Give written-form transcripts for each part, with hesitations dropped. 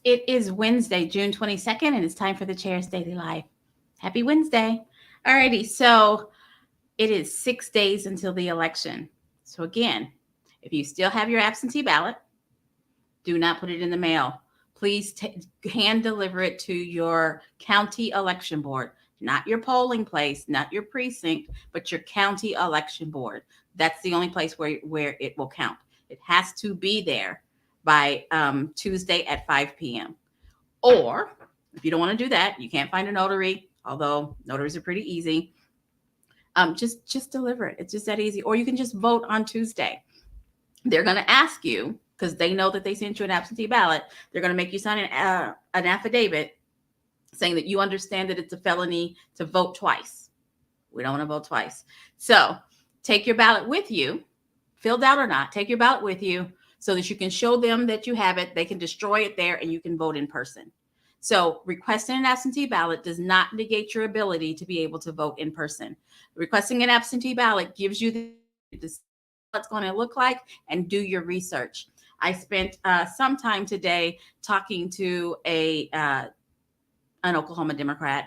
It is Wednesday, June 22nd, and it's time for the Chair's Daily Life. Happy Wednesday. Alrighty, so it is 6 days until the election. So again, if you still have your absentee ballot, do not put it in the mail. Please hand deliver it to your county election board, not your polling place, not your precinct, but your county election board. That's the only place where it will count. It has to be there by Tuesday at 5 p.m. Or if you don't want to do that, you can't find a notary, although notaries are pretty easy. Just deliver it. It's just that easy. Or you can just vote on Tuesday. They're going to ask you, because they know that they sent you an absentee ballot, they're going to make you sign an affidavit saying that you understand that it's a felony to vote twice. We don't want to vote twice. So take your ballot with you, filled out or not, take your ballot with you so that you can show them that you have it. They can destroy it there and you can vote in person. So requesting an absentee ballot does not negate your ability to be able to vote in person. Requesting an absentee ballot gives you the what's going to look like and do your research. I spent some time today talking to an Oklahoma Democrat,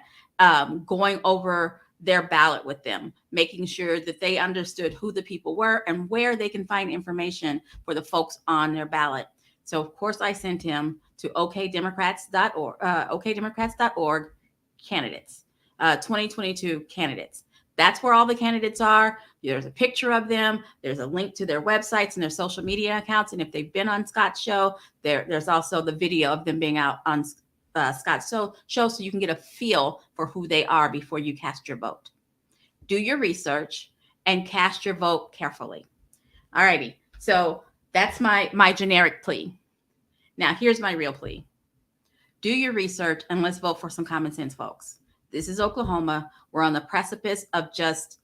going over their ballot with them, making sure that they understood who the people were and where they can find information for the folks on their ballot. So of course I sent him to okdemocrats.org candidates, 2022 candidates. That's where all the candidates are. There's a picture of them. There's a link to their websites and their social media accounts. And if they've been on Scott's show, there's also the video of them being out on Scott's show, so you can get a feel for who they are before you cast your vote. Do your research and cast your vote carefully. All righty. So that's my generic plea. Now, here's my real plea. Do your research and let's vote for some common sense, folks. This is Oklahoma. We're on the precipice of just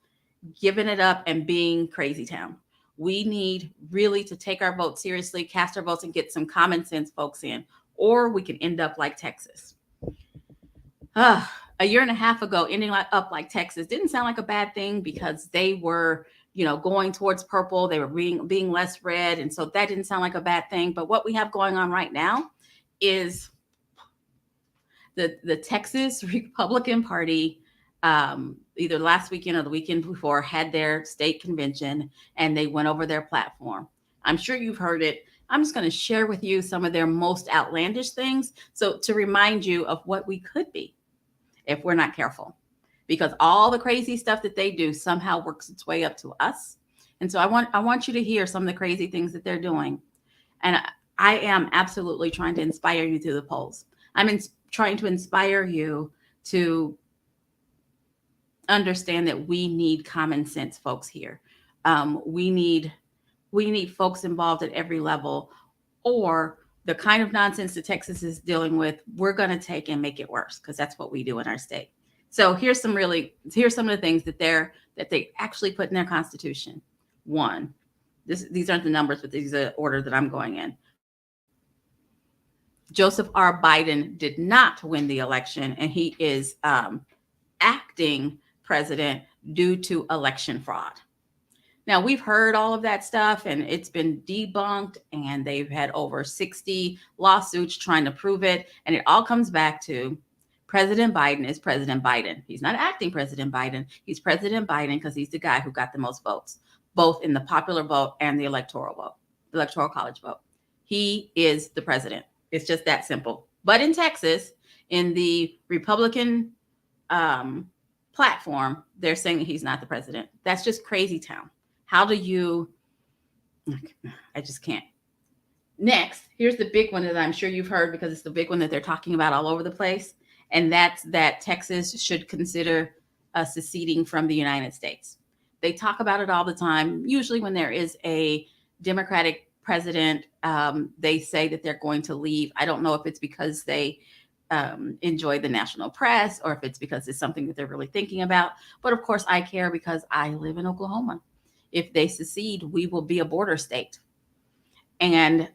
giving it up and being crazy town. We need really to take our vote seriously, cast our votes, and get some common sense folks in, or we can end up like Texas. A year and a half ago, ending up like Texas didn't sound like a bad thing because they were, going towards purple. They were being less red. And so that didn't sound like a bad thing. But what we have going on right now is the Texas Republican Party, either last weekend or the weekend before, had their state convention and they went over their platform. I'm sure you've heard it. I'm just going to share with you some of their most outlandish things. So to remind you of what we could be if we're not careful, because all the crazy stuff that they do somehow works its way up to us. And so I want you to hear some of the crazy things that they're doing. And I am absolutely trying to inspire you through the polls. I'm trying to inspire you to understand that we need common sense folks here. We need folks involved at every level, or the kind of nonsense that Texas is dealing with, we're going to take and make it worse, because that's what we do in our state. So here's some of the things that they actually put in their constitution. One, these aren't the numbers, but these are the order that I'm going in. Joseph R. Biden did not win the election, and he is acting president due to election fraud. Now, we've heard all of that stuff, and it's been debunked, and they've had over 60 lawsuits trying to prove it. And it all comes back to President Biden is President Biden. He's not acting President Biden. He's President Biden because he's the guy who got the most votes, both in the popular vote and the electoral college vote. He is the president. It's just that simple. But in Texas, in the Republican platform, they're saying that he's not the president. That's just crazy town. How do you? I just can't. Next, here's the big one that I'm sure you've heard, because it's the big one that they're talking about all over the place. And that's that Texas should consider seceding from the United States. They talk about it all the time. Usually when there is a Democratic president, they say that they're going to leave. I don't know if it's because they enjoy the national press or if it's because it's something that they're really thinking about. But of course, I care because I live in Oklahoma. If they secede, we will be a border state. And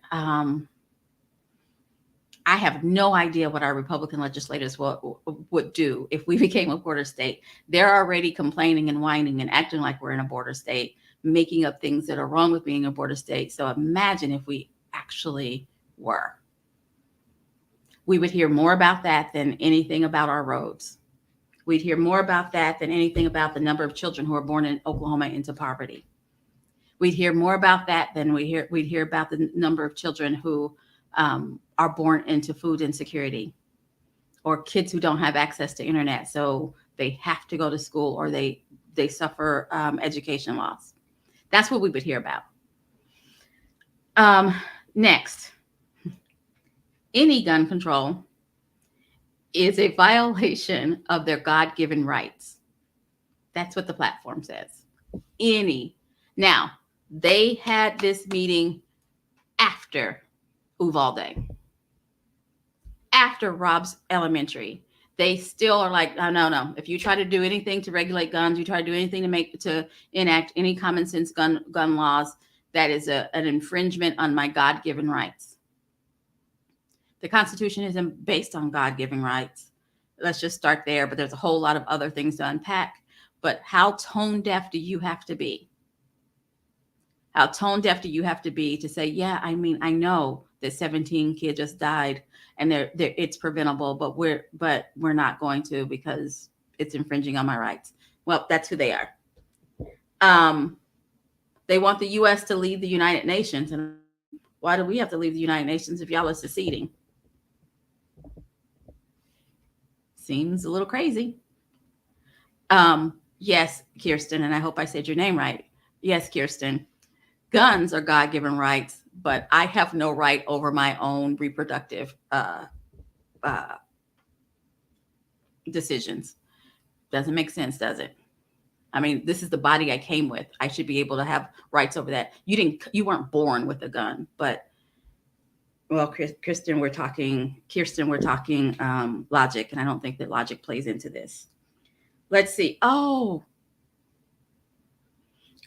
I have no idea what our Republican legislators would do if we became a border state. They're already complaining and whining and acting like we're in a border state, making up things that are wrong with being a border state. So imagine if we actually were. We would hear more about that than anything about our roads. We'd hear more about that than anything about the number of children who are born in Oklahoma into poverty. We'd hear more about that than we'd hear about the number of children who are born into food insecurity, or kids who don't have access to internet, so they have to go to school, or they suffer education loss. That's what we would hear about. Next, any gun control is a violation of their God-given rights. That's what the platform says. Any. Now, they had this meeting after Uvalde, after Rob's Elementary. They still are like, oh, no. If you try to do anything to regulate guns, you try to do anything to enact any common sense gun laws, that is an infringement on my God-given rights. The Constitution isn't based on God-given rights. Let's just start there. But there's a whole lot of other things to unpack. But how tone deaf do you have to be? How tone deaf do you have to be to say, yeah, I mean, I know that 17 kids just died and it's preventable, but we're not going to, because it's infringing on my rights. Well, that's who they are. They want the U.S. to leave the United Nations. And why do we have to leave the United Nations if y'all are seceding? Seems a little crazy. Yes, Kirsten, and I hope I said your name right. Yes, Kirsten. Guns are God-given rights, but I have no right over my own reproductive decisions. Doesn't make sense, does it? I mean, this is the body I came with. I should be able to have rights over that. You weren't born with a gun, but well, Kirsten, we're talking logic, and I don't think that logic plays into this. Let's see. Oh,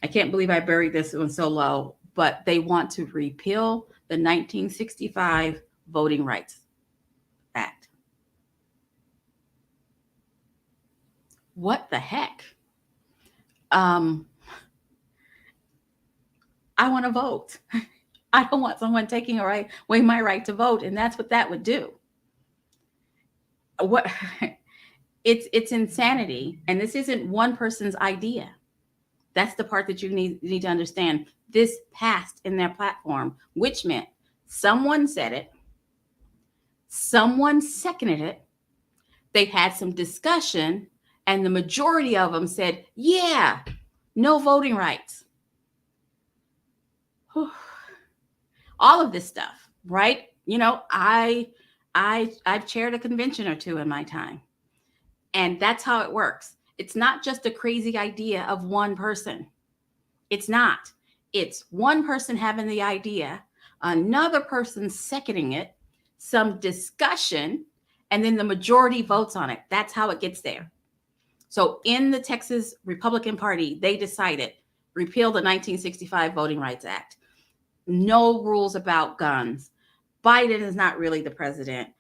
I can't believe I buried this one so low, but they want to repeal the 1965 Voting Rights Act. What the heck? I want to vote. I don't want someone taking away my right to vote, and that's what that would do. What? It's insanity, and this isn't one person's idea. That's the part that you need to understand. This passed in their platform, which meant someone said it, someone seconded it, they had some discussion, and the majority of them said, yeah, no voting rights. All of this stuff, right? You know, I've chaired a convention or two in my time, and that's how it works. It's not just a crazy idea of one person. It's not. It's one person having the idea, another person seconding it, some discussion, and then the majority votes on it. That's how it gets there. So in the Texas Republican Party, they decided repeal the 1965 Voting Rights Act. No rules about guns. Biden is not really the president.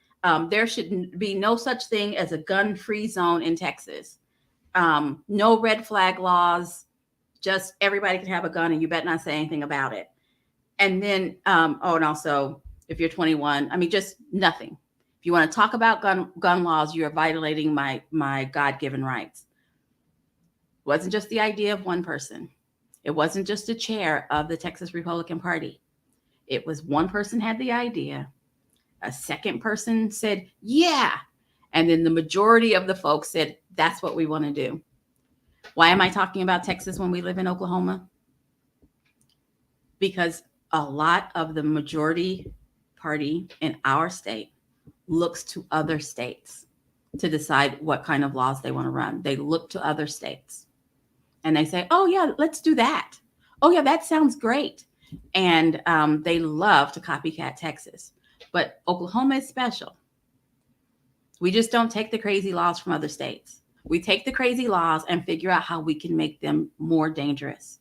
There should be no such thing as a gun-free zone in Texas. No red flag laws. Just everybody can have a gun, and you better not say anything about it. And then, and also, if you're 21, I mean, just nothing. If you want to talk about gun laws, you are violating my God-given rights. It wasn't just the idea of one person. It wasn't just the chair of the Texas Republican Party. It was one person had the idea. A second person said, yeah. And then the majority of the folks said, that's what we want to do. Why am I talking about Texas when we live in Oklahoma? Because a lot of the majority party in our state looks to other states to decide what kind of laws they want to run. They look to other states and they say, oh, yeah, let's do that. Oh, yeah, that sounds great. And they love to copycat Texas. But Oklahoma is special. We just don't take the crazy laws from other states. We take the crazy laws and figure out how we can make them more dangerous.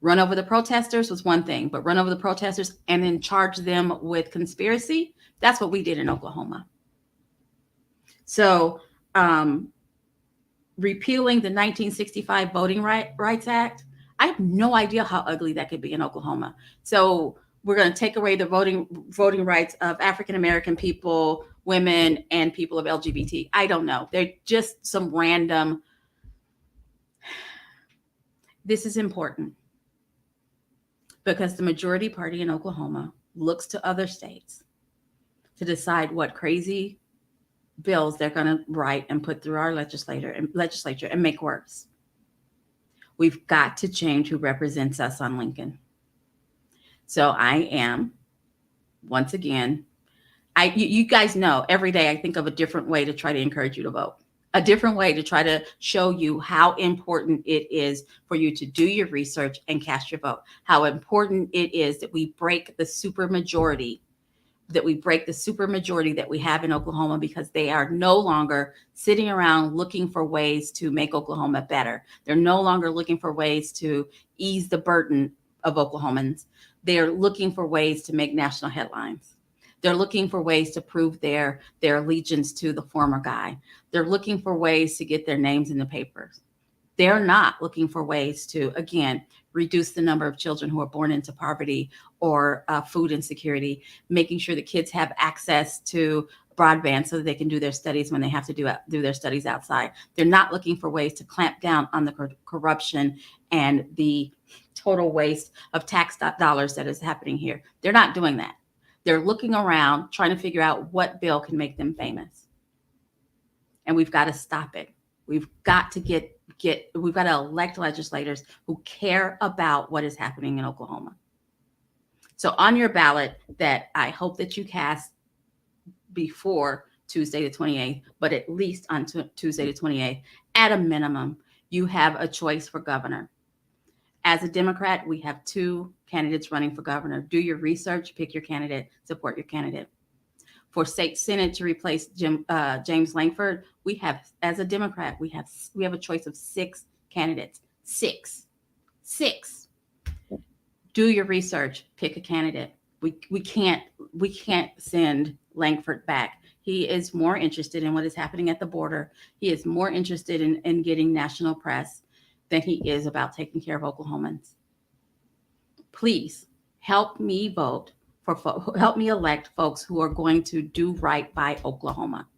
Run over the protesters was one thing, but run over the protesters and then charge them with conspiracy, that's what we did in Oklahoma. So repealing the 1965 Voting Rights Act, I have no idea how ugly that could be in Oklahoma. So we're going to take away the voting rights of African American people, women, and people of LGBT. I don't know. They're just some random. This is important because the majority party in Oklahoma looks to other states to decide what crazy bills they're going to write and put through our legislature and make worse. We've got to change who represents us on Lincoln. So I am, once again, you guys know every day I think of a different way to try to encourage you to vote, a different way to try to show you how important it is for you to do your research and cast your vote, how important it is that we break the supermajority that we have in Oklahoma, because they are no longer sitting around looking for ways to make Oklahoma better. They're no longer looking for ways to ease the burden of Oklahomans. They're looking for ways to make national headlines. They're looking for ways to prove their allegiance to the former guy. They're looking for ways to get their names in the papers. They're not looking for ways to, again, reduce the number of children who are born into poverty or food insecurity, making sure that kids have access to broadband so that they can do their studies when they have to do their studies outside. They're not looking for ways to clamp down on the corruption and the total waste of tax dollars that is happening here. They're not doing that. They're looking around trying to figure out what bill can make them famous. And we've got to stop it. We've got to we've got to elect legislators who care about what is happening in Oklahoma. So on your ballot that I hope that you cast before Tuesday the 28th, but at least on Tuesday the 28th, at a minimum, you have a choice for governor. As a Democrat, we have 2 candidates running for governor. Do your research, pick your candidate, support your candidate. For state senate to replace James Langford, we have, as a Democrat, we have a choice of 6 candidates. 6. Do your research, pick a candidate. We can't send Langford back. He is more interested in what is happening at the border. He is more interested in getting national press than he is about taking care of Oklahomans. Please help me vote help me elect folks who are going to do right by Oklahoma.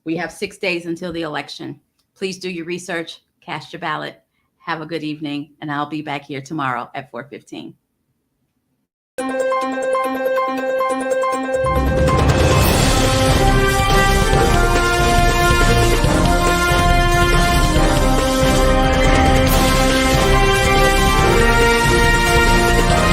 We have 6 days until the election. Please do your research, cast your ballot. Have a good evening, and I'll be back here tomorrow at 4:15.